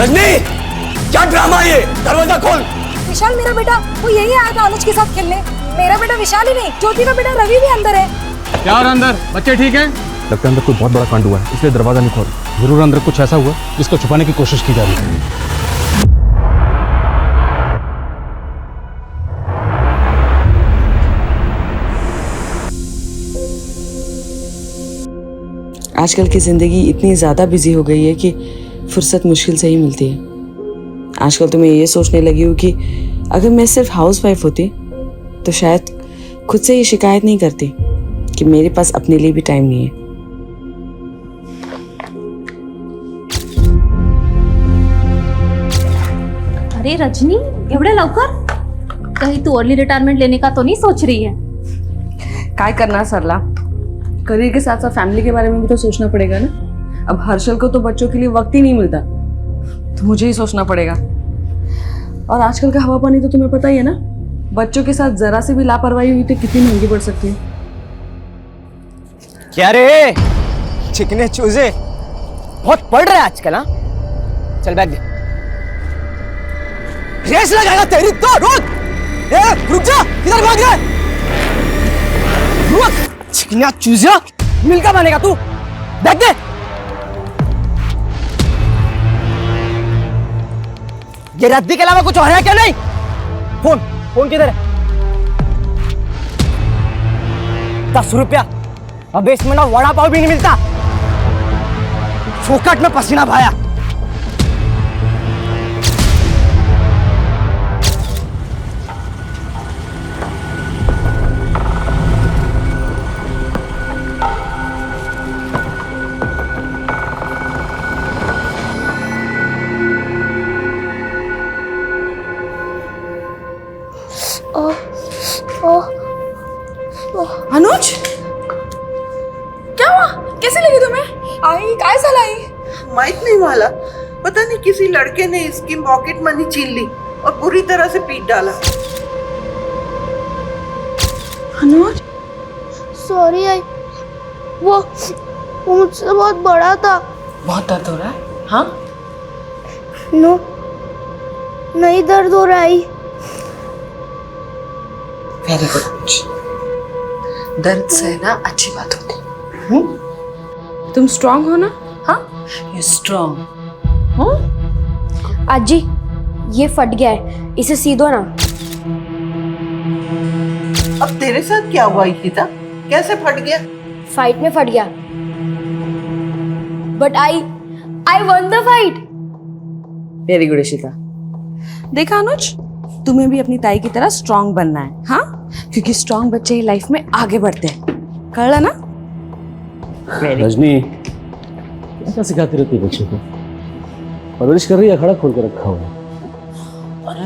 रजनी, क्या ड्रामा है ये? दरवाजा खोल। विशाल मेरा बेटा, वो यही आया था अनुज के साथ खेलने। मेरा बेटा विशाल ही नहीं, ज्योति का बेटा रवि भी अंदर है। क्या और अंदर बच्चे ठीक हैं? लगता है अंदर कोई बहुत बड़ा कांड हुआ है, इसलिए दरवाजा नहीं खोल। जरूर अंदर कुछ ऐसा हुआ जिसको छुपाने की कोशिश की जा रही है। आजकल की ज़िंदगी इतनी ज़्यादा बिजी हो गई है कि फुर्सत मुश्किल से ही मिलती है। आजकल तो मैं ये सोचने लगी हूँ कि अगर मैं सिर्फ हाउस वाइफ होती तो शायद खुद से ये शिकायत नहीं करती कि मेरे पास अपने लिए भी टाइम नहीं है। अरे रजनी, एवढे लवकर? कहीं तू अर्ली रिटायरमेंट लेने का तो नहीं सोच रही है? काय करना सरला, करियर के साथ साथ फैमिली के बारे में भी तो सोचना पड़ेगा ना। अब हर्षल को तो बच्चों के लिए वक्त ही नहीं मिलता, तो मुझे ही सोचना पड़ेगा। और आजकल का हवा पानी तो तुम्हें पता ही है ना, बच्चों के साथ जरा से भी लापरवाही हुई तो कितनी महंगी पड़ सकती है। क्या रे चिकने चूजे, बहुत पढ़ रहे आजकल। हाँ चल बैग दे, रेस लगाएगा तेरी तो। रुक जा, किधर भाग रहा है? रुक चिकना चूजा, मिलकर बनेगा तू। बैग दे। ये रद्दी के अलावा कुछ और है क्या? नहीं। फोन फोन किधर है? 10 रुपया, अब इसमें ना वड़ा पाव भी नहीं मिलता। फोकट में पसीना भाया। अनुज, क्या हुआ? कैसे लगी तुम्हें? आई काय झालं आई? माहित नहीं वाला, पता नहीं किसी लड़के ने इसकी पॉकेट मनी छीन ली और पूरी तरह से पीट डाला। अनुज, सॉरी आई, वो मुझसे बहुत बड़ा था। बहुत दर्द हो रहा है? हाँ नो, नहीं दर्द हो रहा आई। Very good. दर्द से ना अच्छी बात होती है। तुम स्ट्रांग हो ना? हाँ, यू स्ट्रांग। आजी, ये फट गया है, इसे सी दो ना। अब तेरे साथ क्या हुआ इशिता? कैसे फट गया? फाइट में फट गया, but I one the fight. Very good Ishita. देखा अनुज, तुम्हें भी अपनी ताई की तरह स्ट्रांग बनना है। हाँ, क्योंकि स्ट्रांग बच्चे ही लाइफ में आगे बढ़ते हैं। कर ना? रजनी, क्या सिखाती रहती है बच्चों को? परवरिश कर रही है, अखाड़ा खोल के रखा हुआ है।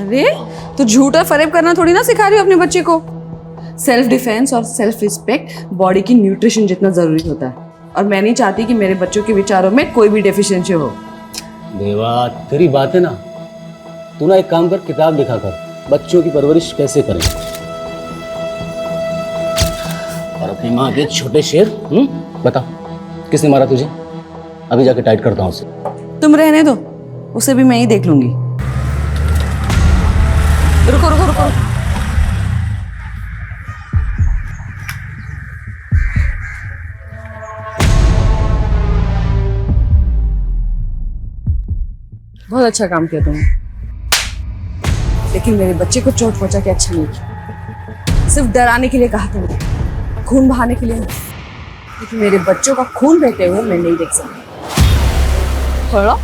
अरे तो झूठा फरेब करना थोड़ी ना सिखा रही हो अपने बच्चे को। सेल्फ डिफेंस और सेल्फ रिस्पेक्ट बॉडी की न्यूट्रिशन जितना जरूरी होता है, और मैं नहीं चाहती कि मेरे बच्चों के विचारों में कोई भी डेफिशिएंसी हो। देवा, तेरी बात है ना, तू ना एक काम कर, किताब लिखा कर, बच्चों की परवरिश कैसे करें। और अपनी माँ के छोटे शेर। बता, किसने मारा तुझे? अभी जाके टाइट करता हूँ उसे। तुम रहने दो, उसे भी मैं ही देख लूंगी। रुको रुको रुको, बहुत अच्छा काम किया तुमने, लेकिन मेरे बच्चे को चोट पहुंचा के अच्छा नहीं किया। सिर्फ डराने के लिए कहा तुमने, खून बहाने के लिए नहीं। लेकिन मेरे बच्चों का खून बहते हुए मैं नहीं देख सकती। थोड़ा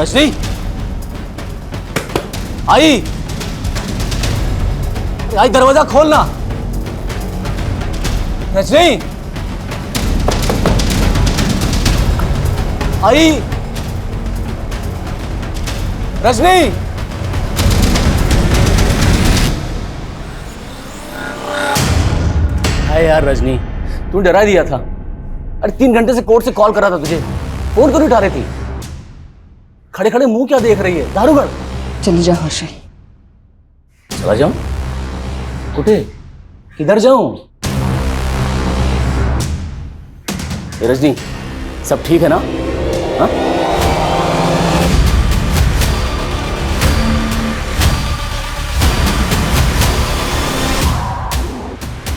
रजनी आई आई दरवाजा खोलना। रजनी आई रजनी हाय यार रजनी तू डरा दिया था। अरे 3 घंटे से कोर्ट से कॉल कर रहा था तुझे, फोन क्यों नहीं उठा रही थी? खड़े खड़े मुंह क्या देख रही है? दारूगढ़ चली जा हर्षल। चला जाऊं? कुठे? किधर जाऊं? रजनी सब ठीक है ना? हाँ?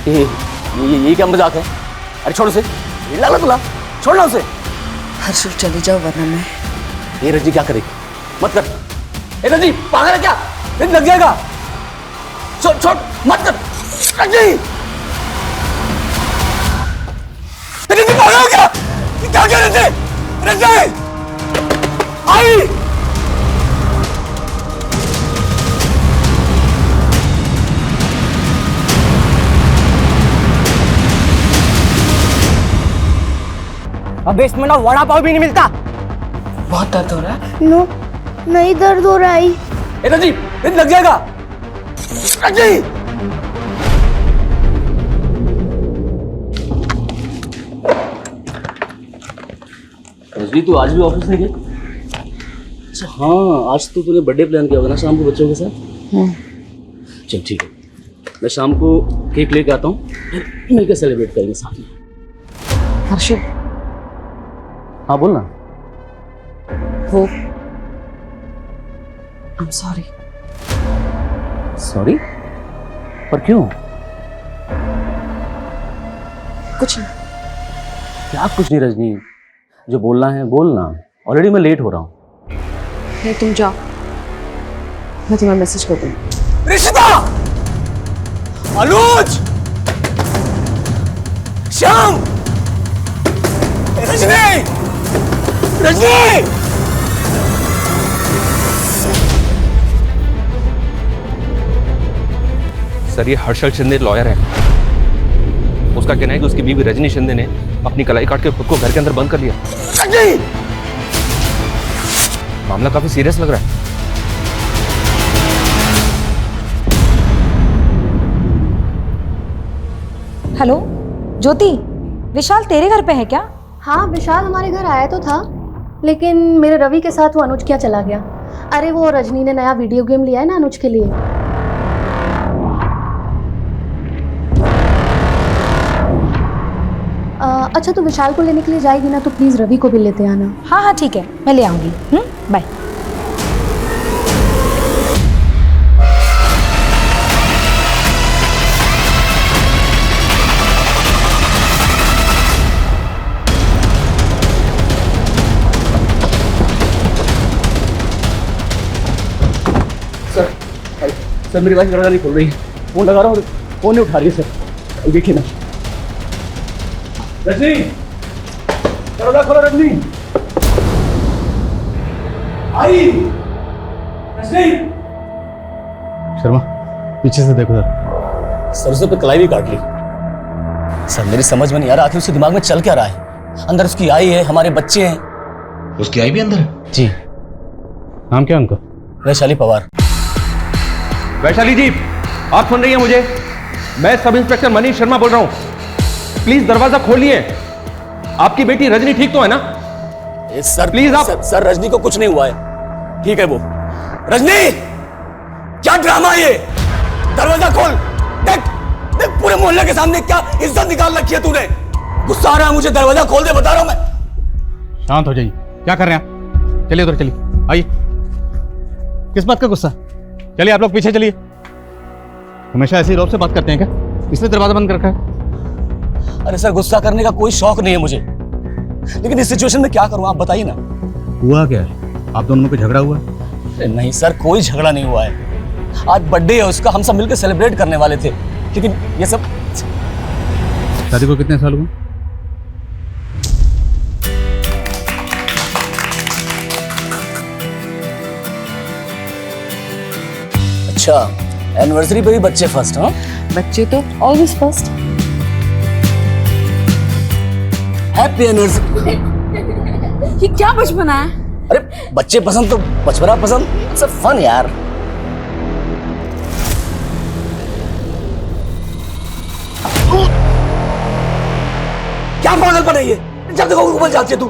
ये क्या मजाक है? अरे छोड़ उसे, ये लाला तुला, छोड़ना उसे। हर्षल चली जाओ वरना मैं। ये रजनी क्या करेगी? मत कर। ए रजनी पागल है क्या? दिन लग जाएगा। छोड़ छोड़ मत कर रजनी। रजनी पागल हो क्या? ये क्या कर रहे थे? रजनी आई अब बेसमेंट में वड़ा पाव भी नहीं मिलता। बहुत दर्द हो रहा है। नो, नहीं दर्द हो रहा है। ए रजनी दिन लग जाएगा। रजनी रजनी तू आज भी ऑफिस नहीं गई? अच्छा हाँ, आज तो तूने बर्थडे प्लान किया होगा ना शाम को बच्चों के साथ? चल ठीक है, मैं शाम को केक लेके आता हूँ, मिलकर सेलिब्रेट करेंगे साथ में। हर्षल हाँ बोल ना। वो आई एम सॉरी। सॉरी? पर क्यों? कुछ नहीं। क्या कुछ नहीं रजनी, जो बोलना है बोलना। ऑलरेडी मैं लेट हो रहा हूँ। नहीं तुम जाओ, मैं तुम्हें मैसेज कर दूँगी। रिश्ता अनुज श्याम रजनी रजनी सर ये हर्षल शिंदे लॉयर है। उसका कहना है कि उसकी बीवी रजनी शिंदे ने अपनी कलाई काट के खुद को घर के अंदर बंद कर लिया। रजनी मामला काफी सीरियस लग रहा है। हेलो ज्योति, विशाल तेरे घर पे है क्या? हाँ, विशाल हमारे घर आया तो था, लेकिन मेरे रवि के साथ वो अनुज क्या चला गया। अरे वो रजनी ने नया वीडियो गेम लिया है ना अनुज के लिए। अच्छा तो विशाल को लेने के लिए जाएगी ना, तो प्लीज़ रवि को भी लेते आना। हाँ हाँ ठीक है, मैं ले आऊँगी। बाय। सर मेरी वाइफ दरवाजा नहीं खोल रही है, फोन लगा रहा हूँ, फोन नहीं उठा रही है सर। देखिए ना। रजनी दरवाजा खोलो। रजनी आई रजनी। शर्मा पीछे से देखो सर। सरसों पे कलाई भी काट ली। सर मेरी समझ में नहीं आ रहा आखिर उसके दिमाग में चल क्या रहा है। अंदर उसकी आई है, हमारे बच्चे हैं। उसकी आई भी अंदर है? जी। नाम क्या उनका? वैशाली पवार। वैशाली जी आप सुन रही हैं मुझे? मैं सब इंस्पेक्टर मनीष शर्मा बोल रहा हूं। प्लीज दरवाजा खोलिए। आपकी बेटी रजनी ठीक तो है ना? सर प्लीज आप। सर रजनी को कुछ नहीं हुआ है, ठीक है वो। रजनी क्या ड्रामा है ये? दरवाजा खोल। देख देख पूरे मोहल्ले के सामने क्या इज्जत निकाल रखी है तूने। गुस्सा आ रहा है मुझे, दरवाजा खोल दे बता रहा हूं मैं। शांत हो जाइए, क्या कर रहे हैं आप? चलिए उधर चलिए, आइए। किस बात का गुस्सा? चलिए आप लोग पीछे चलिए। हमेशा ऐसे ही रौब से बात करते हैं क्या? इसलिए दरवाजा बंद कर रखा है। अरे सर गुस्सा करने का कोई शौक नहीं है मुझे, लेकिन इस सिचुएशन में क्या करूं आप बताइए ना। हुआ क्या है? आप दोनों में कोई झगड़ा हुआ? नहीं सर कोई झगड़ा नहीं हुआ है। आज बर्थडे है उसका, हम सब मिलकर सेलिब्रेट करने वाले थे, लेकिन ये सब। शादी को कितने साल हुए? अच्छा, एनिवर्सरी पे भी बच्चे फर्स्ट, हाँ? बच्चे तो ऑलवेज फर्स्ट। Happy anniversary. ये क्या बचपना है? अरे बच्चे पसंद तो बचपना पसंद, इट्स फन यार। क्या पागलपन है ये? जब देखो उबल जाती है तू।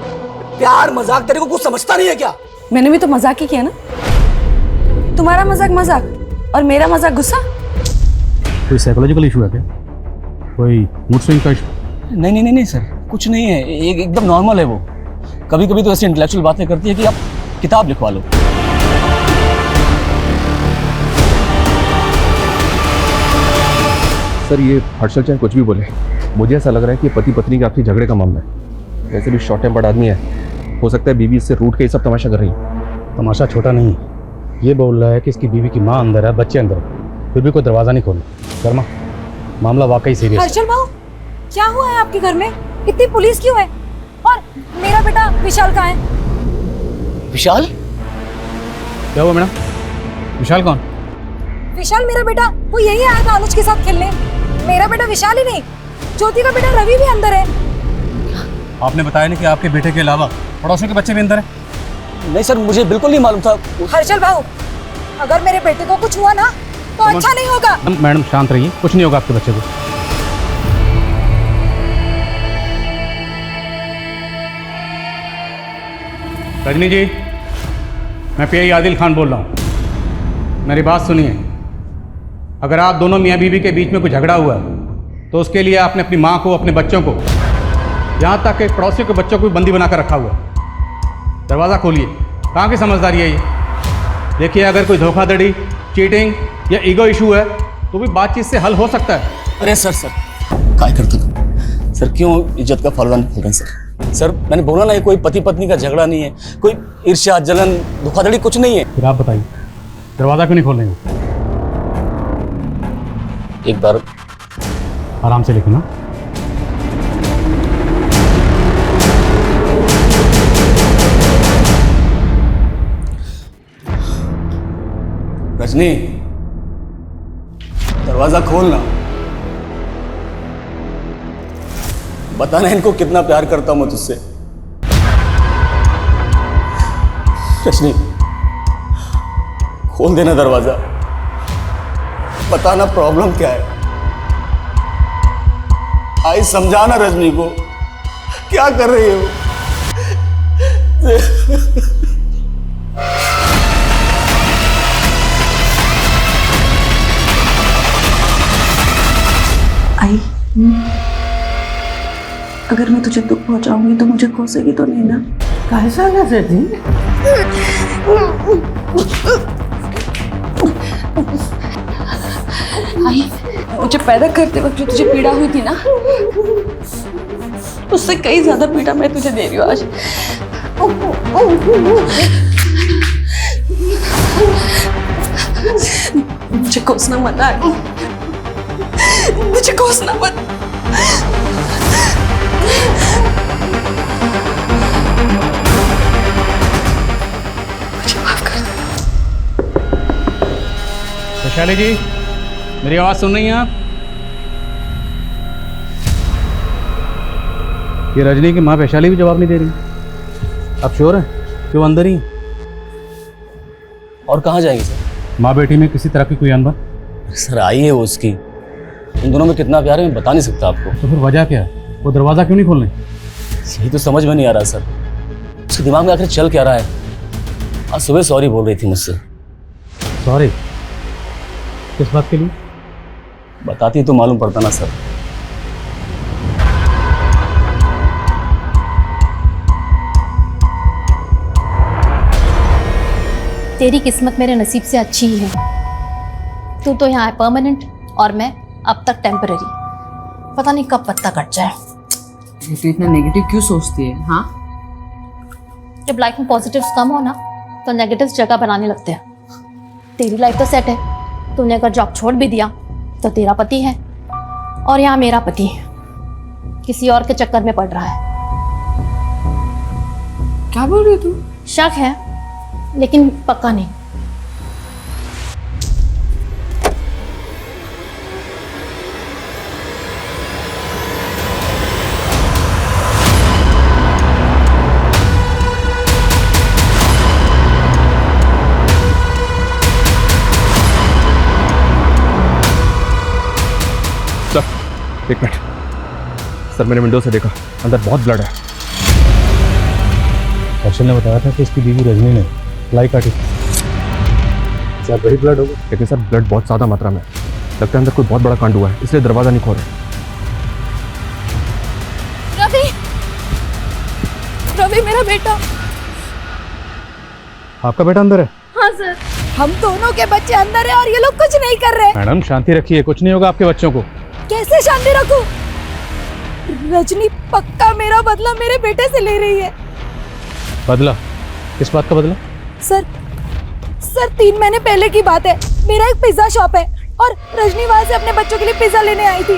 प्यार मजाक तेरे को कुछ समझता नहीं है क्या? मैंने भी तो मजाक ही किया ना। तुम्हारा मजाक मजाक और मेरा मजाक गुस्सा। कोई साइकोलॉजिकल इशू है क्या? कोई मूड स्विंग का इशू? नहीं सर, कुछ नहीं है, एकदम नॉर्मल है वो। कभी कभी तो ऐसी इंटेलेक्चुअल बातें करती है कि आप किताब लिखवा लो। सर ये हर्षल चाहे कुछ भी बोले, मुझे ऐसा लग रहा है कि पति पत्नी के आपसी झगड़े का मामला है। वैसे भी शॉर्ट टेम्पर्ड आदमी है, हो सकता है बीवी इससे रूठ के ये सब तमाशा कर रही है। तमाशा छोटा नहीं है। ये बोल रहा है कि इसकी बीवी की माँ अंदर है, बच्चे अंदर है, फिर भी कोई दरवाज़ा नहीं खोला। शर्मा, मामला वाकई सीरियस है। हर्षल भाऊ, क्या हुआ है आपके घर में? इतनी पुलिस क्यों है? और मेरा बेटा विशाल कहाँ है? विशाल? क्या हुआ मैडम? विशाल कौन? विशाल मेरा बेटा, वो यही आया था अनुज के साथ खेलने। मेरा बेटा विशाल ही नहीं, ज्योति का बेटा रवि भी अंदर है। आपने बताया नहीं कि आपके बेटे के अलावा पड़ोसियों के बच्चे भी अंदर हैं? नहीं सर, मुझे बिल्कुल नहीं मालूम था। हर्षल भाऊ, अगर मेरे बेटे को कुछ हुआ ना तो अच्छा नहीं होगा। मैडम शांत रहिए, कुछ नहीं होगा आपके बच्चे को। रजनी जी, मैं पीआई आदिल खान बोल रहा हूँ। मेरी बात सुनिए। अगर आप दोनों मियाँ बीवी के बीच में कोई झगड़ा हुआ तो उसके लिए आपने अपनी माँ को, अपने बच्चों को, यहाँ तक कि पड़ोसियों के बच्चों को भी बंदी बनाकर रखा हुआ। दरवाज़ा खोलिए। कहाँ की समझदारी है ये? देखिए, अगर कोई धोखाधड़ी, चीटिंग या ईगो इशू है तो भी बातचीत से हल हो सकता है। अरे सर काय करते तुम? सर क्यों इज्जत का फलदान खोल रहे हैं सर? सर मैंने बोला ना, ये कोई पति पत्नी का झगड़ा नहीं है, कोई ईर्ष्या, जलन, धोखाधड़ी कुछ नहीं है। फिर आप बताइए, दरवाज़ा क्यों नहीं खोल रहे हो? एक बार आराम से लिखना। रजनी, दरवाजा खोलना। बताना इनको कितना प्यार करता हूं मैं तुझसे। रजनी, खोल देना दरवाजा। बताना प्रॉब्लम क्या है। आई समझाना रजनी को, क्या कर रही हो? आई, अगर मैं तुझे दुख पहुंचाऊंगी तो मुझे कोसेगी तो नहीं ना? कैसा लगा दी? आई, मुझे पैदा करते वक्त जो तुझे पीड़ा हुई थी ना, उससे कई ज्यादा पीड़ा मैं तुझे दे रही हूँ आज। मुझे कोसना मत आई, मुझे कोसना मत। मुझे माफ कर दो। वैशाली जी, मेरी आवाज़ सुन रही हैं आप? ये रजनी की माँ वैशाली भी जवाब नहीं दे रही। आप श्योर हैं कि वो अंदर ही हैं? और कहाँ जाएंगे सर? माँ बेटी में किसी तरह की कोई अनबन? सर आई है वो उसकी, उन दोनों में कितना प्यार है मैं बता नहीं सकता आपको। तो फिर वजह क्या है? वो दरवाज़ा क्यों नहीं खोल रहे? यही तो समझ में नहीं आ रहा सर, उसके दिमाग में आखिर चल क्या रहा है। आज सुबह सॉरी बोल रही थी मुझसे। सॉरी? किस बात के लिए? बताती तो मालूम पड़ता ना सर। तेरी किस्मत मेरे नसीब से अच्छी ही है। तू तो यहाँ है परमानेंट और मैं अब तक टेम्पररी। पता नहीं कब पत्ता कट जाए। तू इतना नेगेटिव क्यों सोचती है? हाँ, जब लाइफ में पॉजिटिव्स कम हो ना तो नेगेटिव्स जगह बनाने लगते हैं। तेरी लाइफ तो सेट है, तूने अगर जॉब छोड़ भी दिया तो तेरा पति है और यहाँ मेरा पति किसी और के चक्कर में पड़ रहा है। क्या बोल रही तू? शक है लेकिन पक्का नहीं। एक मिनट सर, मैंने विंडो से देखा, अंदर बहुत ब्लड है। हर्षल ने बताया था कि इसकी बीवी रजनी ने लाई काटी। सर वही ब्लड होगा, लेकिन सर ब्लड बहुत ज़्यादा मात्रा में है। लगता है अंदर कोई बहुत बड़ा कांड हुआ है, इसलिए दरवाज़ा नहीं खोल रहे। रवि, रवि मेरा बेटा। आपका बेटा अंदर है? हाँ सर। हम दोनों के बच्चे अंदर है और ये लोग कुछ नहीं कर रहे। मैडम शांति रखिए, कुछ नहीं होगा आपके बच्चों को। कैसे शांति रखूं? रजनी पक्का मेरा बदला मेरे बेटे से ले रही है। बदला? किस बात का बदला? सर 3 महीने पहले की बात है। मेरा एक पिज्जा शॉप है और रजनी वहां से अपने बच्चों के लिए पिज्जा लेने आई थी।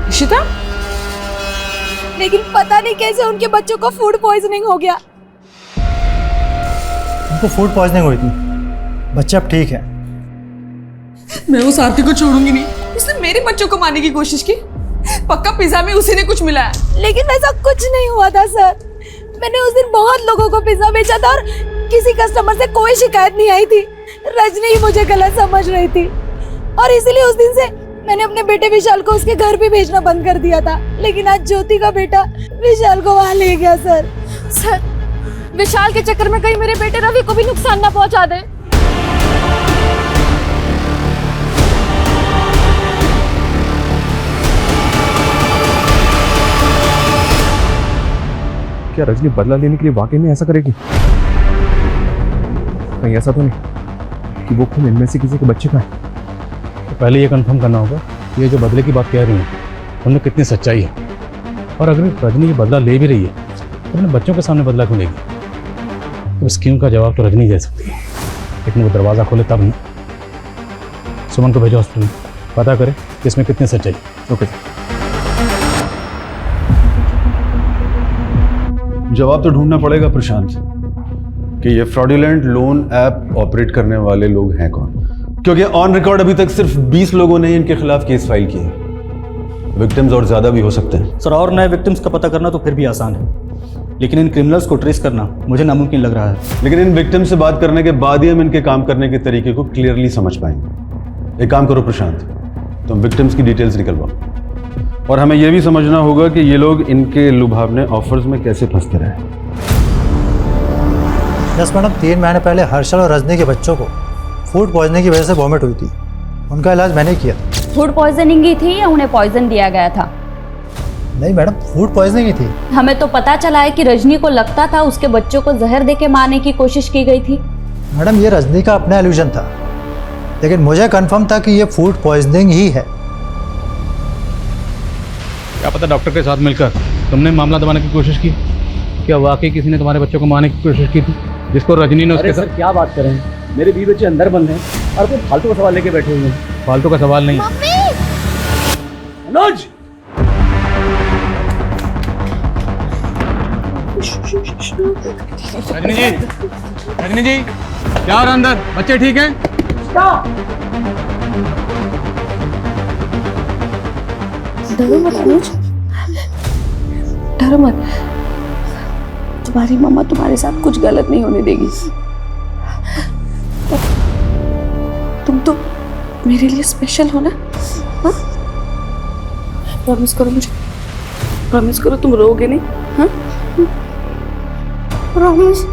इशिता, लेकिन पता नहीं कैसे उनके बच्चों को फूड पॉइजनिंग हो गया। उनको फूड पॉइजनिंग हुई थी, बच्चे अब ठीक है। मैं उस आरती को छोड़ूंगी नहीं। उसने मेरे बच्चों को मारने की कोशिश की। पक्का पिज्जा में उसी ने कुछ मिलाया। लेकिन ऐसा कुछ नहीं हुआ था सर। मैंने उस दिन बहुत लोगों को पिज्जा बेचा था और किसी कस्टमर से कोई शिकायत नहीं आई थी। रजनी ही मुझे गलत समझ रही थी और इसीलिए उस दिन से मैंने अपने बेटे विशाल को उसके घर भी भेजना बंद कर दिया था। लेकिन आज ज्योति का बेटा विशाल को वहां ले गया सर। सर, विशाल के चक्कर में कहीं मेरे बेटे रवि को भी नुकसान ना पहुंचा दे। क्या रजनी बदला लेने के लिए वाकई में ऐसा करेगी? कहीं ऐसा तो नहीं कि वो खून इनमें से किसी के बच्चे का है? तो पहले ये कंफर्म करना होगा कि ये जो बदले की बात कह रही हैं उनमें कितनी सच्चाई है। और अगर रजनी ये बदला ले भी रही है तो अपने बच्चों के सामने बदला क्यों लेगी? तो स्कीम का जवाब तो रजनी दे सकती है, लेकिन वो दरवाज़ा खोले तब नहीं। सुमन को भेजो हॉस्पिटल में, पता करें कि इसमें कितनी सच्चाई। ओके। जवाब तो ढूंढना पड़ेगा प्रशांत कि ये फ्रॉडुलेंट लोन ऐप ऑपरेट करने वाले लोग हैं कौन, क्योंकि ऑन रिकॉर्ड अभी तक सिर्फ 20 लोगों ने इनके खिलाफ केस फाइल किए हैं। विक्टिम्स और ज्यादा भी हो सकते हैं। सर और नए विक्टिम्स का पता करना तो फिर भी आसान है, लेकिन इन क्रिमिनल्स को ट्रेस करना मुझे नामुमकिन लग रहा है। लेकिन इन विक्टिम से बात करने के बाद ही हम इनके काम करने के तरीके को क्लियरली समझ पाएंगे। एक काम करो प्रशांत, तुम विक्टिम्स की डिटेल्स निकलवाओ और हमें यह भी समझना होगा कि ये लोग इनके लुभावने ऑफर्स में कैसे फंसते रहे। यस मैडम, 3 महीने पहले हर्षल और रजनी के बच्चों को फूड पॉइजनिंग की वजह से वॉमिट हुई थी। उनका इलाज मैंने किया। फूड पॉइजनिंग ही थी या उन्हें पॉइजन दिया गया था? नहीं मैडम, फूड पॉइजनिंग ही थी। हमें तो पता चला है कि रजनी को लगता था उसके बच्चों को जहर देके मारने की कोशिश की गई थी। मैडम ये रजनी का अपना इल्यूजन था, लेकिन मुझे कंफर्म था कि ये फूड पॉइजनिंग ही है। क्या पता डॉक्टर के साथ मिलकर तुमने मामला दबाने की कोशिश की? क्या वाकई किसी ने तुम्हारे बच्चों को मारने की कोशिश की थी, जिसको रजनी ने उसके साथ? क्या बात करें, मेरे 20 बच्चे अंदर बंद हैं और कोई फालतू का सवाल लेके बैठे हुए हैं। फालतू का सवाल नहीं। मनोज, रजनी जी क्या हो रहा अंदर? बच्चे ठीक हैं? डरो मत अनुज, डरो मत। तुम्हारी मम्मा तुम्हारे साथ कुछ गलत नहीं होने देगी। तुम तो मेरे लिए स्पेशल हो ना? हाँ? प्रॉमिस करो मुझे, प्रॉमिस करो तुम रोओगे नहीं। हाँ? प्रॉमिस,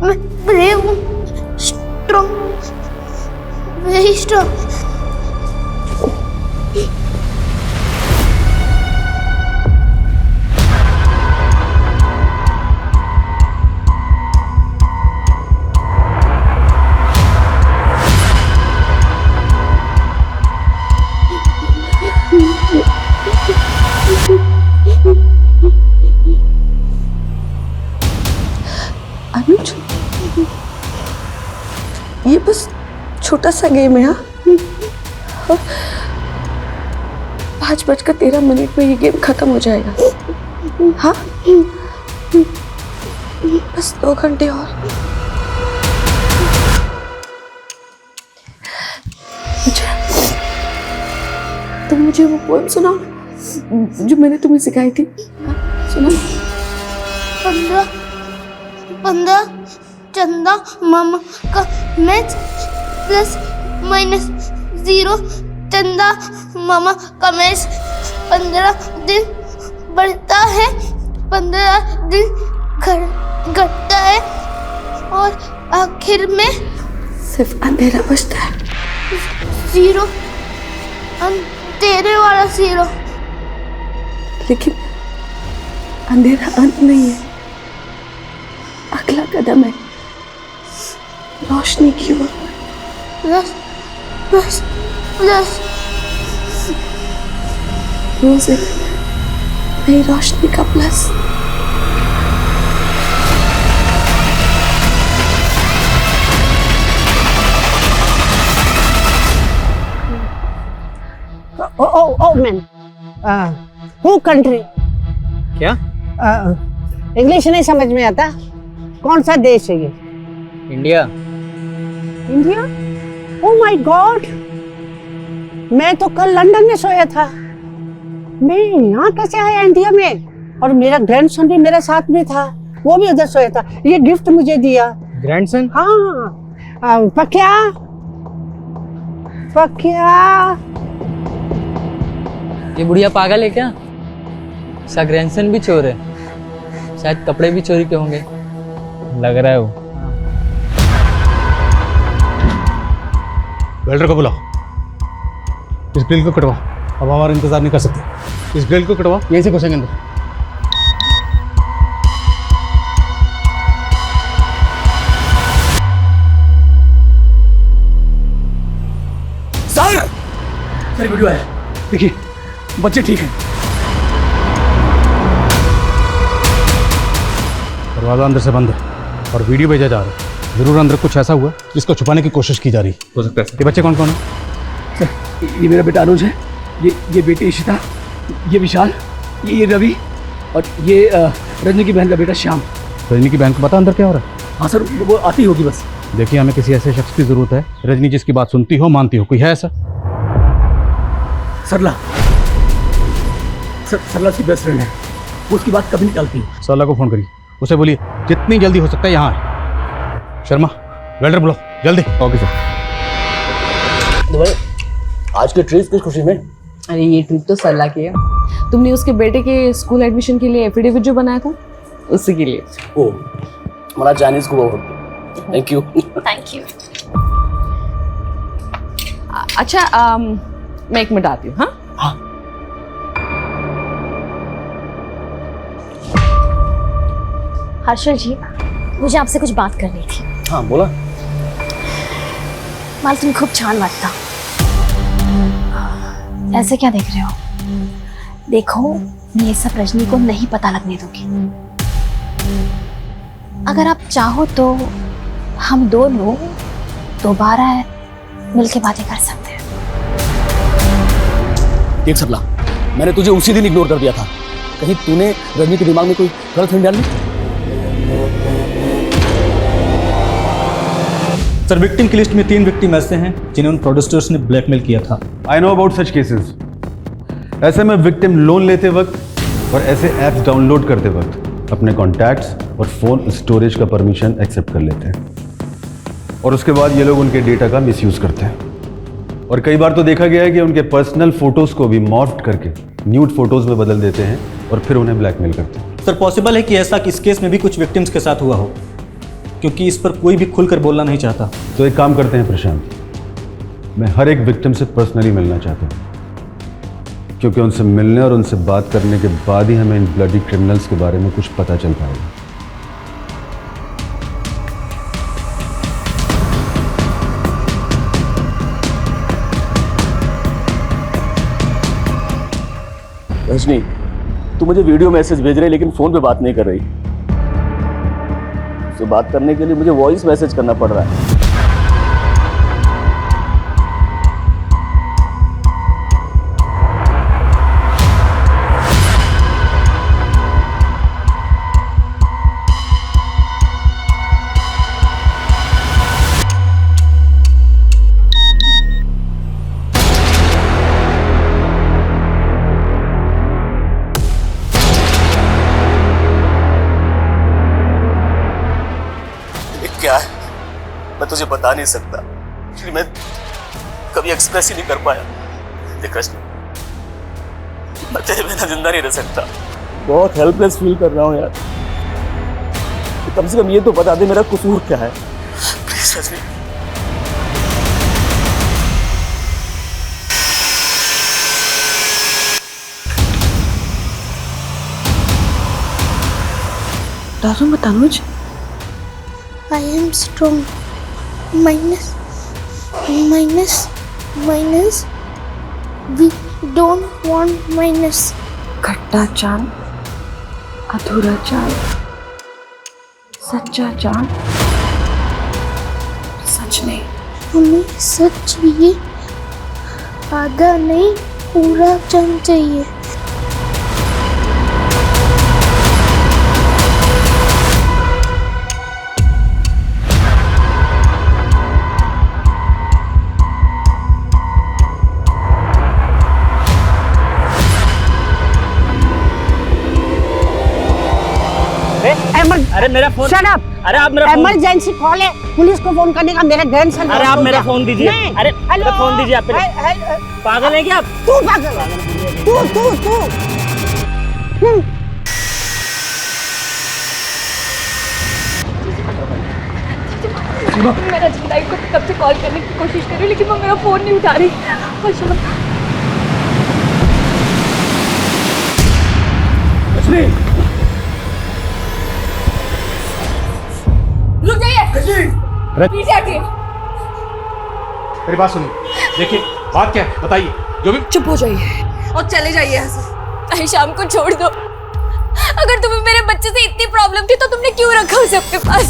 मैं ब्रेव हूँ, स्ट्रॉन्ग, वेरी स्ट्रॉन्ग। अनुज, ये बस छोटा सा गेम है। हाँ, 5:13 में ये गेम खत्म हो जाएगा। हाँ, बस 2 घंटे और। तुम मुझे वो पोएम सुनाओ जो मैंने तुम्हें सिखाई थी। हाँ, सुनाओ। 15 चंदा मामा का मैच प्लस -0 चंदा मामा कमेश 15 दिन बढ़ता है, 15 दिन घटता है और आखिर में सिर्फ अंधेरा बचता है। 0 अंधेरे वाला 0। लेकिन अंधेरा अंत नहीं है, अगला कदम है रोशनी की ओर। प्लस प्लस प्लस रोज एक नई रोशनी का plus. Oh man, who country? क्या? इंग्लिश नहीं समझ में आता, कौन सा देश है ये? India. India? Oh my God, मैं तो कल लंदन में सोया था, मैं यहाँ कैसे आया इंडिया में? और मेरा ग्रैंडसन भी मेरे साथ में था, वो भी उधर सोया था। ये गिफ्ट मुझे दिया। ग्रैंडसन? हाँ, पक्या पक्या। ये बुढ़िया पागल है क्या? इसका ग्रैंडसन भी चोर है, शायद कपड़े भी चोरी के होंगे, लग रहा है वो। वेल्डर को बुलाओ, इस ग्रिल को कटवाओ, अब हमारा इंतजार नहीं कर सकते। इस ग्रिल को कटवाओ, यहीं से घुसेंगे अंदर। सर वीडियो है, देखिए बच्चे ठीक हैं। दरवाजा अंदर से बंद है और वीडियो भेजा जा रहा है। जरूर अंदर कुछ ऐसा हुआ जिसको छुपाने की कोशिश की जा रही हो सकता है। ये बच्चे कौन कौन है? सर ये मेरा बेटा अनुज है, ये बेटी इशिता, ये विशाल, ये रवि और ये रजनी की बहन का बेटा श्याम। रजनी की बहन को पता अंदर क्या हो रहा है? हाँ सर, वो आती होगी बस। देखिए, हमें किसी ऐसे शख्स की जरूरत है रजनी जिसकी बात सुनती हो, मानती हो। कोई है ऐसा? सरला, सरला उसकी बेस्ट फ्रेंड है, वो उसकी बात कभी नहीं टालती है। सरला को फोन करिए, उसे बोलिए जितनी जल्दी हो सकता है यहाँ आए। शर्मा, वेल्डर बुलाओ जल्दी। Okay sir. आज के ट्रिप किस खुशी में? अरे ये ट्रिप तो सरला की है। तुमने उसके बेटे के स्कूल एडमिशन के लिए एफिडेविट जो बनाया था, उसी के लिए। ओ, हमारा चाइनीज को थैंक यू। Thank you. अच्छा, मैं 1 मिनट आती हूँ। हाँ हाँ। हर्षल जी, मुझे आपसे कुछ बात करनी थी। हाँ बोला। माल तुम खूप छान वाटता। ऐसे क्या देख रहे हो? देखो, मैं ये सब रजनी को नहीं पता लगने दूंगी। अगर आप चाहो तो हम दोनों दोबारा मिलके बातें कर सकते हैं। देख सबला, मैंने तुझे उसी दिन इग्नोर कर दिया था। कहीं तूने रजनी के दिमाग में कोई गलत नहीं डाली? सर, विक्टिम की लिस्ट में 3 विक्टिम ऐसे हैं जिन्हें उन प्रोड्यूसर्स ने ब्लैकमेल किया था। I know about such cases. ऐसे में विक्टिम लोन लेते वक्त और ऐसे ऐप्स डाउनलोड करते वक्त अपने कॉन्टैक्ट्स और फ़ोन स्टोरेज का परमिशन एक्सेप्ट कर लेते हैं और उसके बाद ये लोग उनके डेटा का मिसयूज़ करते हैं। और कई बार तो देखा गया है कि उनके पर्सनल फोटोज़ को भी मॉर्फ्ड करके न्यूड फोटोज़ में बदल देते हैं और फिर उन्हें ब्लैकमेल करते हैं। सर, पॉसिबल है कि ऐसा इस केस में भी कुछ विक्टिम्स के साथ हुआ हो, क्योंकि इस पर कोई भी खुलकर बोलना नहीं चाहता। तो एक काम करते हैं प्रशांत, मैं हर एक विक्टिम से पर्सनली मिलना चाहता हूँ, क्योंकि उनसे मिलने और उनसे बात करने के बाद ही हमें इन ब्लडी क्रिमिनल्स के बारे में कुछ पता चल पाएगा। रजनी, तू मुझे वीडियो मैसेज भेज रही लेकिन फोन पे बात नहीं कर रही। उससे बात करने के लिए मुझे वॉइस मैसेज करना पड़ रहा है। क्या है मैं तुझे बता नहीं सकता। मैं कभी एक्सप्रेस ही नहीं कर पाया। देख रश्मि, मैं तेरे बिना जिंदा नहीं रह सकता। बहुत हेल्पलेस फील कर रहा हूँ यार। कम से कम ये तो बता दे मेरा कसूर क्या है। प्लीज रश्मि। दारू मत अनुज। I am strong. Minus. We don't want minus. खट्टा चांद, अधूरा चांद, सच्चा चांद, सच नहीं। हमें सच चाहिए, आधा नहीं पूरा चांद चाहिए। अरे मेरा फोन। Shut up. अरे आप मेरा फोन। इमरजेंसी कॉल है, पुलिस को फोन करने का। मेरा ग्रैंडसन। अरे आप मेरा फोन दीजिए। अरे मेरा फोन दीजिए आप। पागल है क्या आप? तू पागल। तू मैं रजनी को कब से कॉल करने की कोशिश कर रही हूँ, लेकिन वो मेरा फोन नहीं उठा रही। रुक जाइए। पीछे हटिए। मेरी बात सुनिए, देखिए बात क्या है बताइए। जो भी। चुप हो जाइए और चले जाइए यहाँ से। ताई शाम को छोड़ दो। अगर तुम्हें मेरे बच्चे से इतनी प्रॉब्लम थी तो तुमने क्यों रखा उसे अपने पास?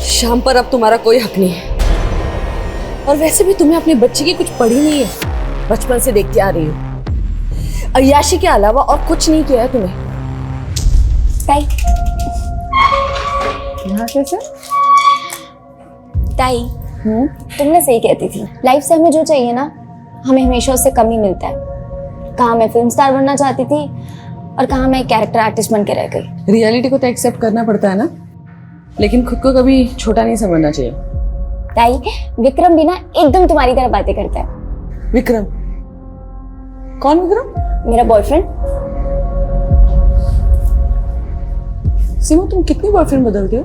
शाम पर अब तुम्हारा कोई हक नहीं है। और वैसे भी तुम्हें अपने बच्चे की कुछ पड़ी नहीं है। बचपन से देखती आ रही हो। अय्याशी के अलावा और कुछ नहीं किया है तुम्हें। ताई, यहाँ कैसे? ताई, तुमने सही कहती थी। लाइफ से हमें जो चाहिए ना, हमें हमेशा उससे कम ही मिलता है। कहाँ मैं फिल्म स्टार बनना चाहती थी और कहाँ मैं कैरेक्टर आर्टिस्ट बन के रह गई। रियलिटी को तो एक्सेप्ट करना पड़ता है ना, लेकिन खुद को कभी छोटा नहीं समझना चाहिए। ताई, विक्रम भी ना एकदम तुम्हारी तरह बातें करता है। विक्रम? कौन विक्रम? मेरा बॉयफ्रेंड। सीमा, तुम कितनी बॉयफ्रेंड बदलते हो?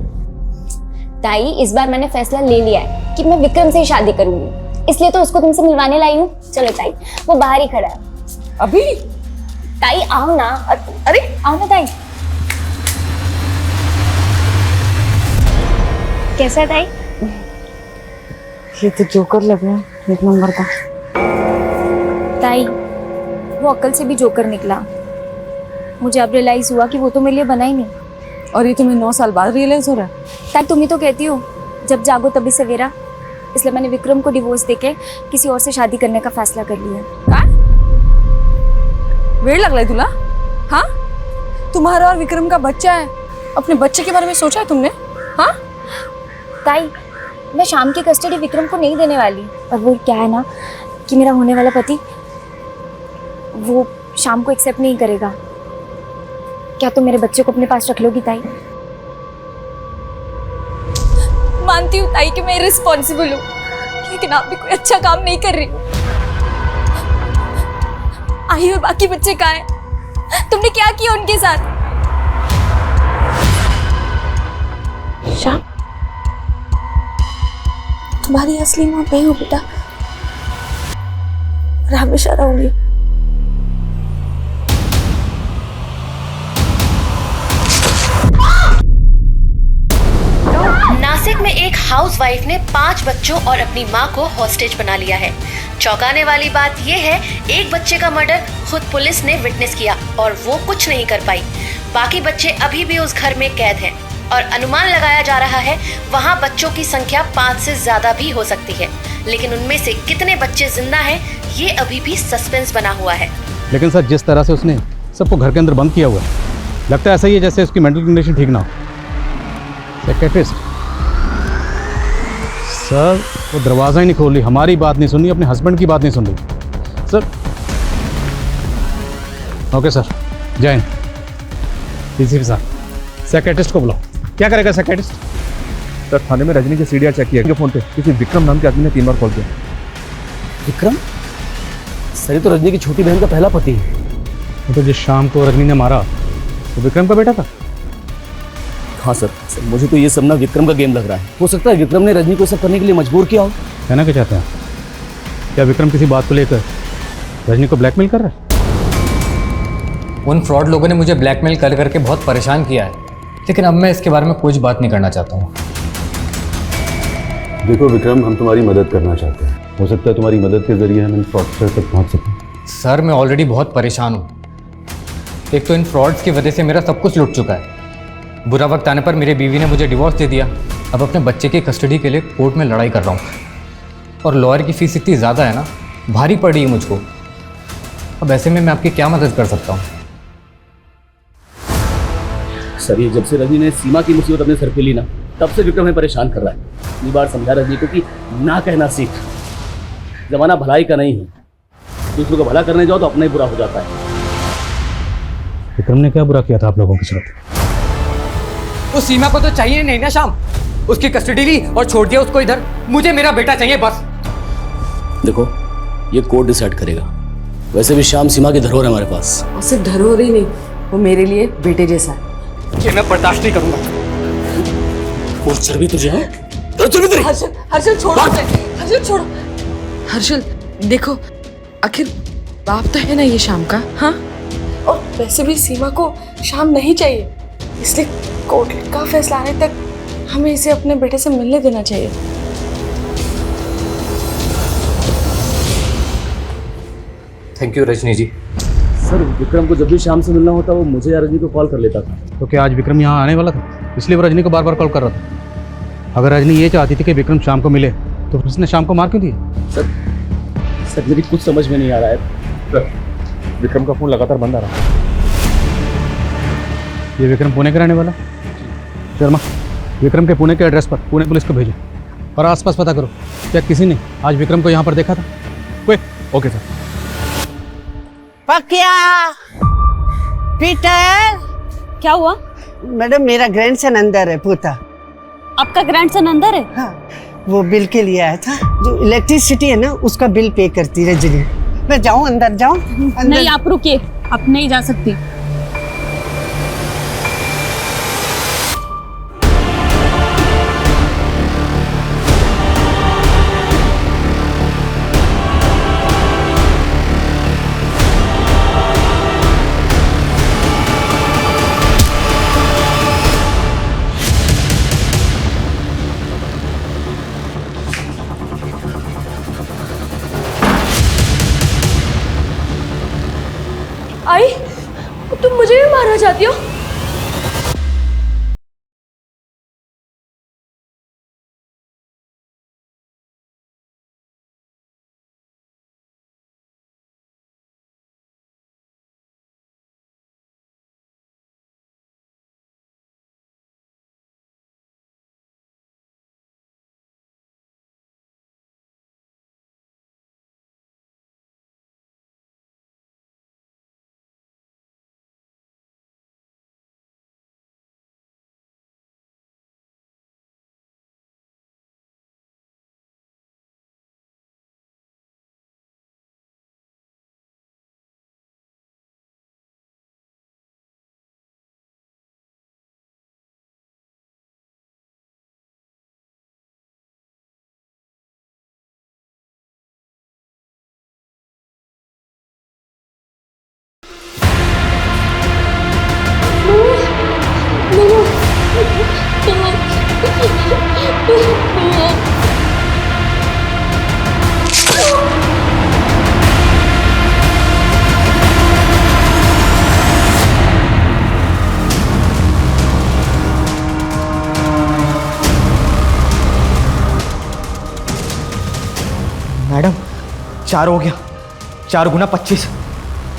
ताई, इस बार मैंने फैसला ले लिया है कि मैं विक्रम से ही शादी करूंगी, इसलिए तो उसको तुमसे मिलवाने लाई हूँ। चलो ताई, वो बाहर ही खड़ा है। अभी? ताई आओ ना। अरे आओ ना ताई। कैसा है ताई? ये तो जोकर लग रहा है, एक नंबर का। ताई, वो अक्ल से भी जोकर निकला। मुझे अब रियलाइज हुआ कि वो तो मेरे लिए बना ही नहीं। और ये तुम्हें 9 साल बाद रियलाइज हो रहा है? ताई, तुम ही तो कहती हो जब जागो तभी सवेरा। इसलिए मैंने विक्रम को डिवोर्स देके किसी और से शादी करने का फैसला कर लिया। काय? वेड़ लग रहा है तुला? हाँ, तुम्हारा और विक्रम का बच्चा है। अपने बच्चे के बारे में सोचा है तुमने? हाँ ताई, मैं शाम की कस्टडी विक्रम को नहीं देने वाली। और वो क्या है ना कि मेरा होने वाला पति वो शाम को एक्सेप्ट नहीं करेगा। क्या तुम मेरे बच्चे को अपने पास रख लोगी ताई? मानती हूँ ताई कि मैं इररिस्पॉन्सिबल हूँ, लेकिन आप भी कोई अच्छा काम नहीं कर रही। आई और बाकी बच्चे कहाँ हैं? तुमने क्या किया उनके साथ? शाम, तुम्हारी असली माँ मैं हूँ बेटा, और हमेशा रहूंगी। नासिक में एक हाउसवाइफ ने 5 बच्चों और अपनी मां को हॉस्टेज बना लिया है। चौंकाने वाली बात यह है, एक बच्चे का मर्डर खुद पुलिस ने विटनेस किया और वो कुछ नहीं कर पाई। बाकी बच्चे अभी भी उस घर में कैद हैं और अनुमान लगाया जा रहा है वहां बच्चों की संख्या 5 से ज्यादा भी हो सकती है। लेकिन उनमें से कितने बच्चे जिंदा हैं, ये अभी भी सस्पेंस बना हुआ है। लेकिन सर, जिस तरह से उसने सबको घर के अंदर बंद किया हुआ है, लगता है ऐसा ही है जैसे उसकी मेंटल कंडीशन ठीक ना हो। साइकियाट्रिस्ट सर, वो दरवाज़ा ही नहीं खोल रही, हमारी बात नहीं सुन रही, अपने हस्बैंड की बात नहीं सुन रही सर। ओके सर, जय हिंद। डीसीपी साहब, साइकियाट्रिस्ट को बुलाओ। क्या करेगा साइकियाट्रिस्ट? सर थाने में रजनी के सीडीआर चेक किया के फोन पे किसी विक्रम नाम के आदमी ने 3 बार कॉल किया। विक्रम? सर ये तो रजनी की छोटी बहन का पहला पति है। तो जिस शाम को रजनी ने मारा तो विक्रम का बेटा था। हाँ सर, मुझे तो ये सब ना विक्रम का गेम लग रहा है। हो सकता है विक्रम ने रजनी को सब करने के लिए मजबूर किया हो। कहना क्या चाहते हैं? क्या विक्रम किसी बात को लेकर रजनी को ब्लैकमेल कर रहा है? उन फ्रॉड लोगों ने मुझे ब्लैकमेल कर करके बहुत परेशान किया है, लेकिन अब मैं इसके बारे में कुछ बात नहीं करना चाहता हूँ। देखो विक्रम, हम तुम्हारी मदद करना चाहते हैं। हो सकता है तुम्हारी मदद के जरिए हम इन फ्रॉडस्टर तक पहुँच सकें। सर मैं ऑलरेडी बहुत परेशान हूँ। एक तो इन फ्रॉड्स की वजह से मेरा सब कुछ लुट चुका है। बुरा वक्त आने पर मेरी बीवी ने मुझे डिवोर्स दे दिया। अब अपने बच्चे की कस्टडी के लिए कोर्ट में लड़ाई कर रहा हूँ और लॉयर की फीस इतनी ज़्यादा है ना, भारी पड़ी है मुझको। अब ऐसे में मैं आपकी क्या मदद कर सकता हूँ? सर ये जब से रजनी ने सीमा की मुसीबत अपने सर पे ली ना, तब से विक्रम हमें परेशान कर रहा है। इतनी बार समझा रजनी को कि ना कहना सीख। जमाना भलाई का नहीं है, दूसरों को भला करने जाओ तो अपना ही बुरा हो जाता है। विक्रम ने क्या बुरा किया था आप लोगों के साथ? उस सीमा को तो चाहिए नहीं ना श्याम, उसकी कस्टडी ली और छोड़ दिया उसको इधर। मुझे मेरा बेटा चाहिए बस। देखो ये कोर्ट डिसाइड करेगा। वैसे भी श्याम सीमा की धरोहर है हमारे पास। और सिर्फ धरोहर ही नहीं, वो मेरे लिए बेटे जैसा है। ये मैं बर्दाश्त नहीं करूंगा। और चर्बी तुझे है? हर्षल छोड़ो, हर्षल छोड़ो। हर्षल देखो, आखिर बाप तो है ना ये शाम का। हाँ, और वैसे भी सीमा को शाम नहीं चाहिए, इसलिए कोर्ट का फैसला आने तक हमें इसे अपने बेटे से मिलने देना चाहिए। Thank you Rajni ji. Sir Vikram को जब भी शाम से मिलना होता वो मुझे या रजनी को कॉल कर लेता था। तो क्या आज विक्रम यहाँ आने वाला था, इसलिए वो रजनी को बार बार कॉल कर रहा था? अगर रजनी ये चाहती थी कि विक्रम शाम को मिले तो उसने शाम को मार क्यों दिया? सर मेरी कुछ समझ में नहीं आ रहा है। सर विक्रम का फोन लगातार बंद आ रहा है। ये विक्रम पुणे का रहने वाला? शर्मा, विक्रम के पुणे के एड्रेस पर पुणे पुलिस को भेजो और आसपास पता करो क्या किसी ने आज विक्रम को यहाँ पर देखा था। Okay sir. पकिया, पीटर। क्या हुआ? मैडम मेरा ग्रैंडसन अंदर है। पूता आपका ग्रैंडसन अंदर है? हाँ, वो बिल के लिए आया था। जो इलेक्ट्रिसिटी है ना उसका बिल पे करती रजनी। मैं जाऊँ अंदर जाऊँ? नहीं आप रुकिए, आप नहीं जा सकती। आई, तुम मुझे भी मारना चाहती हो? मैडम 4 हो गया, 4 गुना 25,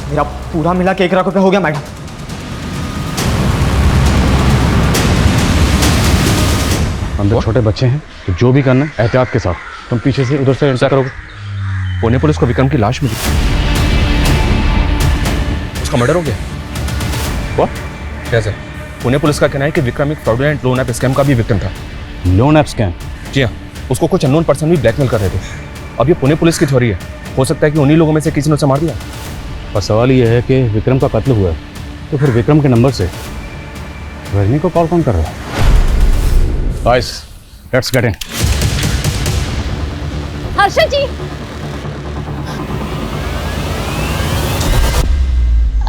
मेरा पूरा मिला के 1 लाख रुपए हो गया मैडम। अंदर छोटे बच्चे हैं तो जो भी करना है एहतियात के साथ। तुम पीछे से उधर से एंटर करोगे। पुणे पुलिस को विक्रम की लाश मिली, उसका मर्डर हो गया। What? कैसे? पुणे पुलिस का कहना है कि विक्रम एक फ्रॉडुलेंट लोन ऐप स्कैम का भी विक्टिम था। Loan app scam? जी हाँ, उसको कुछ अननोन पर्सन भी ब्लैकमेल कर रहे थे। अब ये पुणे पुलिस की थ्योरी है, हो सकता है कि उन्हीं लोगों में से किसी ने उसे मार दिया। और सवाल ये है कि विक्रम का कत्ल हुआ है, तो फिर विक्रम के नंबर से रजनी को कॉल कौन कर रहा है? Guys, let's get in. Harshal ji,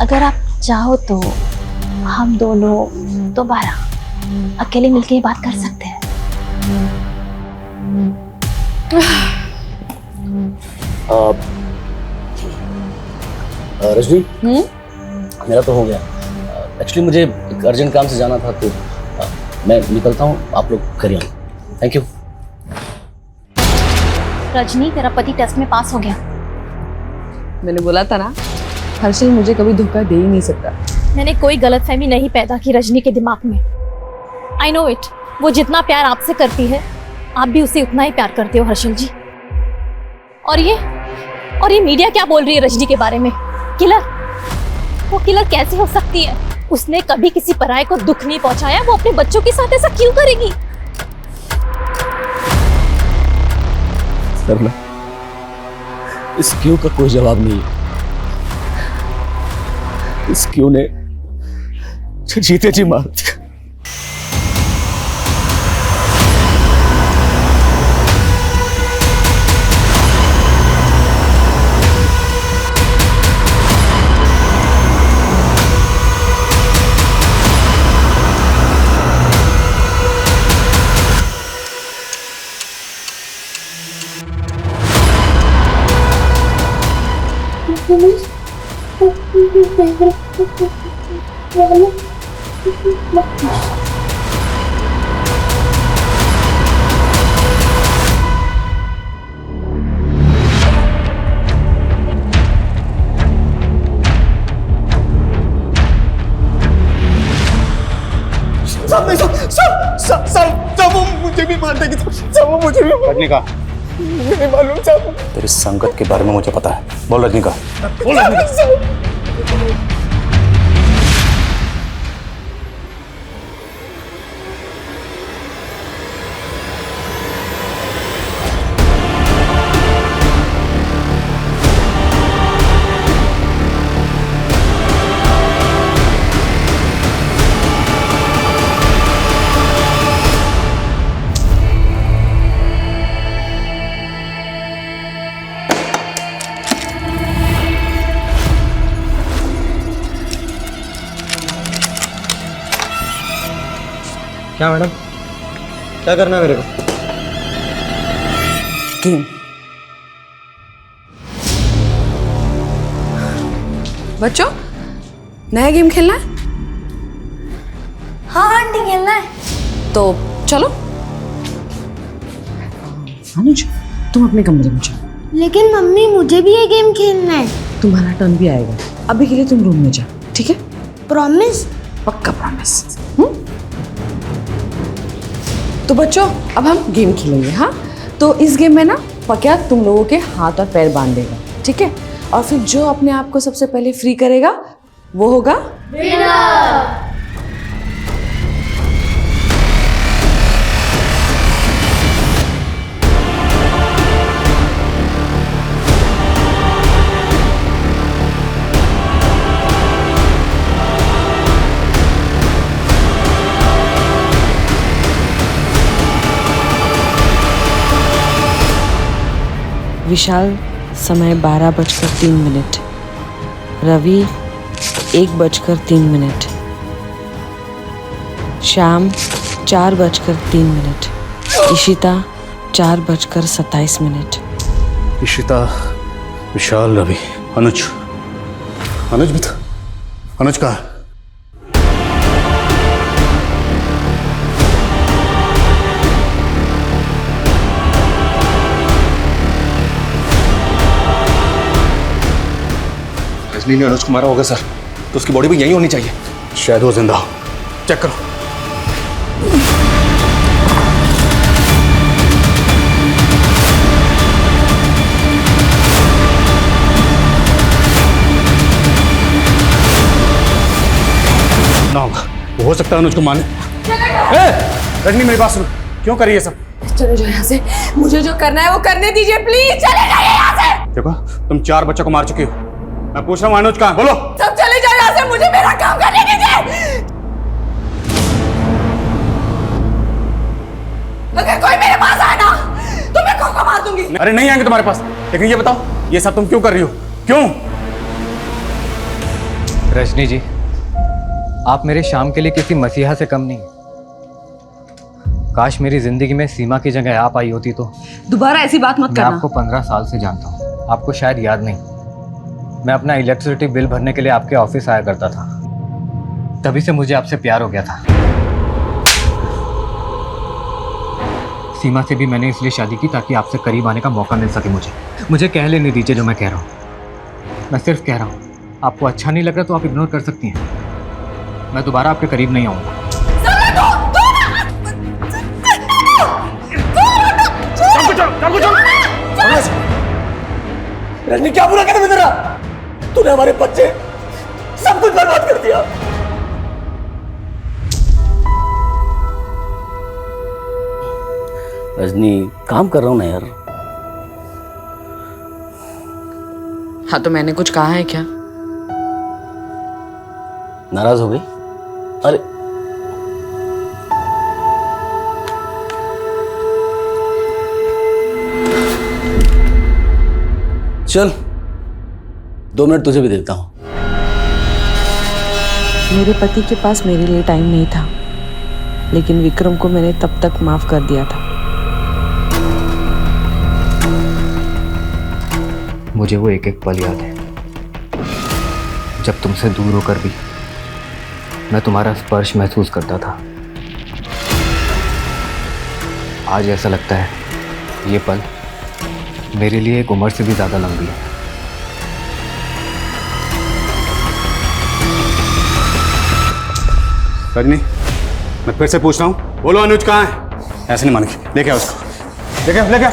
अगर आप चाहो तो हम दोनों दोबारा अकेले मिलके ये बात कर सकते हैं। रजनी, मेरा तो हो गया। एक्चुअली मुझे एक अर्जेंट काम से जाना था, तो मैं निकलता हूँ, आप लोग करिए। Thank you. रजनी, तेरा पति टेस्ट में पास हो गया। मैंने बोला था ना, हर्षल मुझे कभी धोखा दे ही नहीं सकता। मैंने कोई गलतफहमी नहीं पैदा की रजनी के दिमाग में। आई नो इट, वो जितना प्यार आपसे करती है, आप भी उसे उतना ही प्यार करते हो हर्षल जी। और ये मीडिया क्या बोल रही है रजनी के बारे में? किलर, वो किलर कैसे हो सकती है? उसने कभी किसी पराये को दुख नहीं पहुंचाया, वो अपने बच्चों के साथ ऐसा क्यों करेगी? सरला, इस क्यों का कोई जवाब नहीं है। इस क्यों ने जीते जी मार दिया। सब वो मुझे भी मार देगी, सब वो मुझे भी। रजनीका, नहीं मालूम साहब। तेरी संगत के बारे में मुझे पता है। बोल रजनीका, बोल रजनीका। क्या मैडम, क्या करना है मेरे को? गेम। बच्चों, नया गेम खेलना है? हाँ आंटी, खेलना है। तो चलो। अनुज, तुम अपने कमरे में जाओ। लेकिन मम्मी, मुझे भी ये गेम खेलना है। तुम्हारा टर्न भी आएगा। अभी के लिए तुम रूम में जाओ, ठीक है? प्रॉमिस? पक्का प्रॉमिस। तो बच्चों, अब हम गेम खेलेंगे। हाँ, तो इस गेम में ना पक्या तुम लोगों के हाथ और पैर बांध देगा, ठीक है? और फिर जो अपने आप को सबसे पहले फ्री करेगा वो होगा विनर। विशाल, समय 12:03। रवि 1:03। श्याम 4:03। इशिता 4:27। इशिता, विशाल, रवि, अनुज भी था। अनुज कहाँ है? रजनी ने अनुज को मारा होगा सर, तो उसकी बॉडी भी यहीं होनी चाहिए। शायद वो जिंदा हो। चेक करो। ना होगा, हो सकता है अनुज को मारने। रजनी, मेरी बात सुनो। क्यों कर रही है सब? चले जाओ यहाँ से, मुझे जो करना है वो करने दीजिए प्लीज, चले जाइए यहाँ से। देखो तुम 4 बच्चों को मार चुकी हो। मैं पूछ रहा हूँ अनुज कहाँ है? बोलो। सब चले जाओ यहाँ से, मुझे मेरा काम करने दीजिए। अगर कोई मेरे पास आए ना तो मैं खुद को मार दूंगी। अरे नहीं आएंगे तुम्हारे पास, लेकिन ये बताओ ये सब तुम क्यों कर रही हो? क्यों? रजनी जी, आप मेरे शाम के लिए किसी मसीहा से कम नहीं। काश मेरी जिंदगी में सीमा की जगह आप आई होती तो। दोबारा ऐसी बात मत मैं करना। आपको 15 साल से जानता हूँ, आपको शायद याद नहीं। मैं अपना इलेक्ट्रिसिटी बिल भरने के लिए आपके ऑफिस आया करता था, तभी से मुझे आपसे प्यार हो गया था। सीमा से भी मैंने इसलिए शादी की ताकि आपसे करीब आने का मौका मिल सके। मुझे कह लेने दीजिए जो मैं कह रहा हूँ। मैं सिर्फ कह रहा हूँ, आपको अच्छा नहीं लग रहा तो आप इग्नोर कर सकती हैं। मैं दोबारा आपके करीब नहीं आऊँगा। रजनी क्या बुरा कहता तेरा? तूने हमारे बच्चे सब कुछ बर्बाद कर दिया। रजनी काम कर रहा हूँ ना यार। हाँ तो मैंने कुछ कहा है क्या? नाराज हो गई? अरे चल 2 मिनट तुझे भी देता हूँ। मेरे पति के पास मेरे लिए टाइम नहीं था, लेकिन विक्रम को मैंने तब तक माफ कर दिया था। मुझे वो एक एक पल याद है जब तुमसे दूर होकर भी मैं तुम्हारा स्पर्श महसूस करता था। आज ऐसा लगता है ये पल मेरे लिए एक उम्र से भी ज्यादा लंबी है। रजनी मैं फिर से पूछ रहा हूँ, बोलो अनुज कहाँ है? ऐसे नहीं मानेगी, लेके आओ उसको, लेके आओ।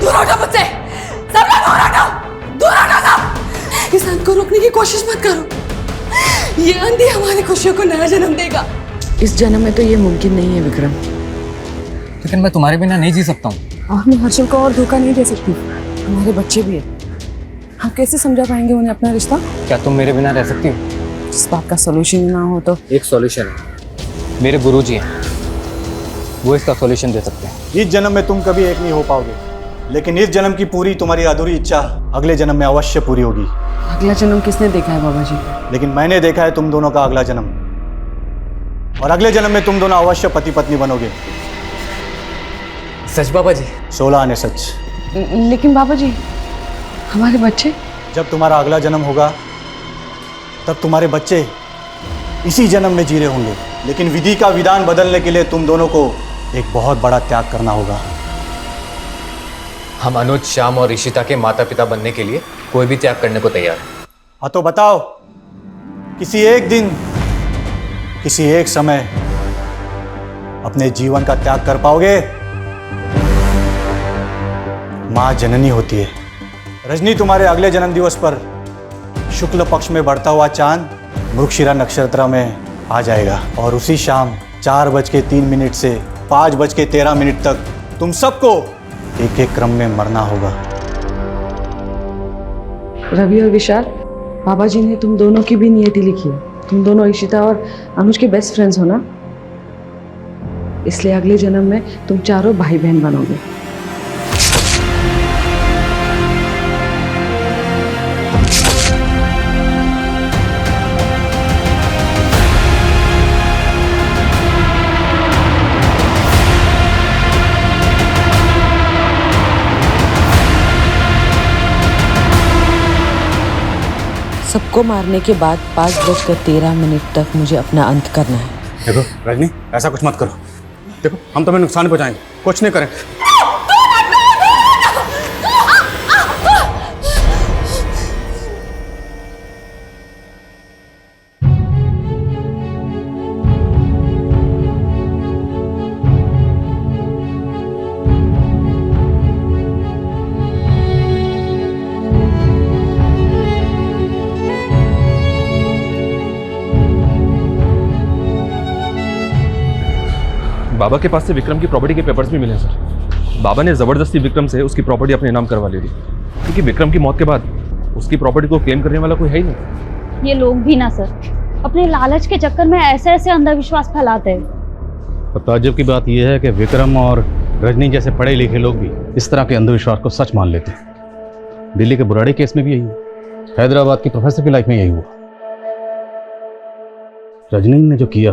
दूर हटो मुझसे, सब लोग दूर हटो, दूर हटो सब। इस अंत को रोकने की कोशिश मत करो, ये अंधी हमारी खुशियों को नया जन्म देगा। इस जन्म में तो ये मुमकिन नहीं है विक्रम। लेकिन मैं तुम्हारे बिना नहीं जी सकता हूँ। और मैं हर्षल को और धोखा नहीं दे सकती, हमारे बच्चे भी है। हम कैसे समझा पाएंगे उन्हें अपना रिश्ता? क्या तुम मेरे बिना रह सकती हो? इस बात का सोल्यूशन ना हो तो? एक सॉल्यूशन है, मेरे गुरुजी हैं, वो इसका सॉल्यूशन दे सकते हैं। इस जन्म में तुम कभी एक नहीं हो पाओगे, लेकिन इस जन्म की पूरी तुम्हारी अधूरी इच्छा अगले जन्म में अवश्य पूरी होगी। अगला जन्म किसने देखा है बाबा जी? लेकिन मैंने देखा है तुम दोनों का अगला जन्म, और अगले जन्म में तुम दोनों अवश्य पति पत्नी बनोगे। सच बाबा जी? 16 आने सच। लेकिन बाबा जी हमारे बच्चे? जब तुम्हारा अगला जन्म होगा तब तुम्हारे बच्चे इसी जन्म में जी रहे होंगे, लेकिन विधि का विधान बदलने के लिए तुम दोनों को एक बहुत बड़ा त्याग करना होगा। हम अनुज, श्याम और ऋषिता के माता पिता बनने के लिए कोई भी त्याग करने को तैयार है। हाँ तो बताओ, किसी एक दिन, किसी एक समय अपने जीवन का त्याग कर पाओगे? माँ जननी होती है। रजनी, तुम्हारे अगले जन्म दिवस पर शुक्ल पक्ष में बढ़ता हुआ चांद मृगशिरा नक्षत्र में आ जाएगा, और उसी शाम 4:03 से 5:13 तक तुम सबको एक एक क्रम में मरना होगा। रवि और विशाल, बाबा जी ने तुम दोनों की भी नियति लिखी है। तुम दोनों ईशिता और अनुज के बेस्ट फ्रेंड्स हो ना, इसलिए अगले जन्म में तुम चारों भाई बहन बनोगे। सबको मारने के बाद 5:13 तक मुझे अपना अंत करना है। देखो रजनी, ऐसा कुछ मत करो। देखो हम तुम्हें नुकसान पहुंचाएंगे, कुछ नहीं करेंगे। बाबा के पास से विक्रम की प्रॉपर्टी के पेपर्स भी मिले हैं सर। बाबा ने ज़बरदस्ती विक्रम से उसकी प्रॉपर्टी अपने नाम करवा ली थी, क्योंकि विक्रम की मौत के बाद उसकी प्रॉपर्टी को क्लेम करने वाला कोई है ही नहीं। ये लोग भी ना सर अपने लालच के चक्कर में ऐसे ऐसे अंधविश्वास फैलाते हैं। और ताज्जुब की बात यह है कि विक्रम और रजनी जैसे पढ़े लिखे लोग भी इस तरह के अंधविश्वास को सच मान लेते हैं। दिल्ली के बुराड़ी केस में भी यही हुआ, हैदराबाद की प्रोफेसर की लाइफ में यही हुआ। रजनी ने जो किया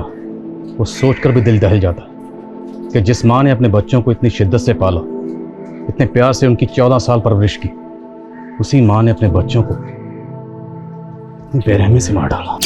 वो सोचकर भी दिल दहल जाता कि जिस माँ ने अपने बच्चों को इतनी शिद्दत से पाला, इतने प्यार से उनकी 14 साल परवरिश की, उसी माँ ने अपने बच्चों को इतनी बेरहमी से मार डाला।